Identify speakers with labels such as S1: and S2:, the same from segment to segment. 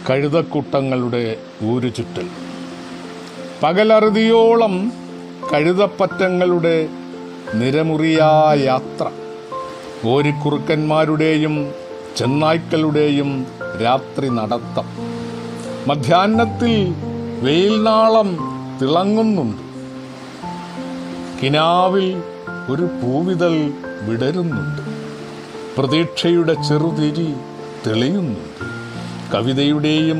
S1: കഴുതക്കൂട്ടങ്ങളുടെ ഊരുചുറ്റൽ. പകലറുതിയോളം കഴുതപ്പറ്റങ്ങളുടെ നിരമുറിയായ യാത്ര. ഓരിക്കുറുക്കന്മാരുടെയും ചെന്നായ്ക്കളുടെയും രാത്രി നടത്തം. മധ്യാഹ്നത്തിൽ വെയിൽനാളം തിളങ്ങുന്നുണ്ട്. കിനാവിൽ ഒരു പൂവിതൾ വിടരുന്നുണ്ട്. പ്രതീക്ഷയുടെ ചെറുതിരി തെളിയുന്നുണ്ട്. കവിതയുടെയും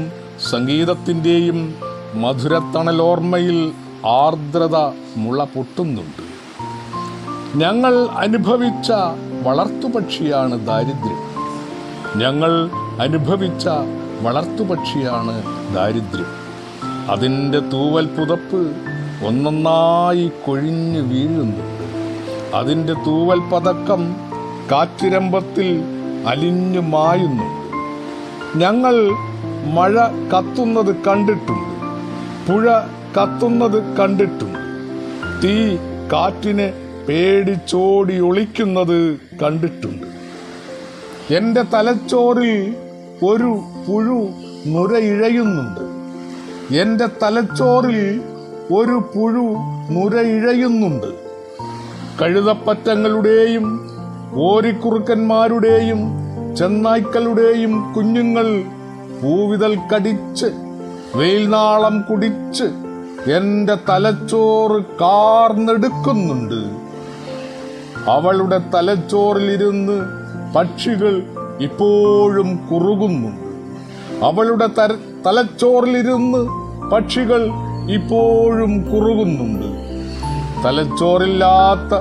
S1: സംഗീതത്തിൻ്റെയും മധുരത്തണലോർമ്മയിൽ ആർദ്രത മുള പൊട്ടുന്നുണ്ട്. ഞങ്ങൾ അനുഭവിച്ച വളർത്തുപക്ഷിയാണ് ദാരിദ്ര്യം. ഞങ്ങൾ അനുഭവിച്ച വളർത്തുപക്ഷിയാണ് ദാരിദ്ര്യം. അതിൻ്റെ തൂവൽ പുതപ്പ് ഒന്നൊന്നായി കൊഴിഞ്ഞു വീഴുന്നുണ്ട്. അതിൻ്റെ തൂവൽ പതക്കം കാറ്റിരമ്പത്തിൽ അലിഞ്ഞു മായുന്നുണ്ട്. ഞങ്ങൾ മഴ കത്തുന്നത് കണ്ടിട്ടുണ്ട്. പുഴ കത്തുന്നത് കണ്ടിട്ടുണ്ട്. തീ കാറ്റിനെ പേടിച്ചോടി ഒളിക്കുന്നത് കണ്ടിട്ടുണ്ട്. എൻ്റെ തലച്ചോറിൽ ഒരു പുഴു നുരയിഴയുന്നുണ്ട്. എൻ്റെ തലച്ചോറിൽ ഒരു പുഴു നുരയിഴയുന്നുണ്ട്. കഴുതപ്പറ്റങ്ങളുടെയും ഓരിക്കുറുക്കന്മാരുടെയും ചെന്നായ്ക്കളുടെയും കുഞ്ഞുങ്ങൾ പൂവിതൾ കടിച്ച് വെയിൽനാളം കുടിച്ച് എൻ്റെ തലച്ചോറ് കാർന്നെടുക്കുന്നുണ്ട്. അവളുടെ തലച്ചോറിലിരുന്ന് പക്ഷികൾ ഇപ്പോഴും കുറുകുന്നുണ്ട്. അവളുടെ തലച്ചോറിലിരുന്ന് പക്ഷികൾ ഇപ്പോഴും കുറുകുന്നുണ്ട്. തലച്ചോറില്ലാത്ത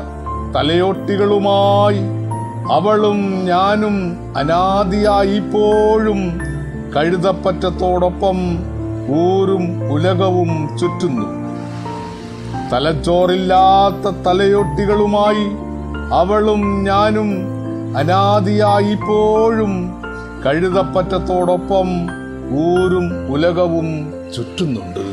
S1: തലയോട്ടികളുമായി അവളും ഞാനും അനാദിയായി ഇപ്പോഴും കഴുതപ്പറ്റത്തോടൊപ്പം ഊരും ഉലകവും ചുറ്റുന്നു. തലച്ചോറില്ലാത്ത തലയോട്ടികളുമായി അവളും ഞാനും അനാദിയായി ഇപ്പോഴും കഴുതപ്പറ്റത്തോടൊപ്പം ഊരും ഉലകവും ചുറ്റുന്നുണ്ട്.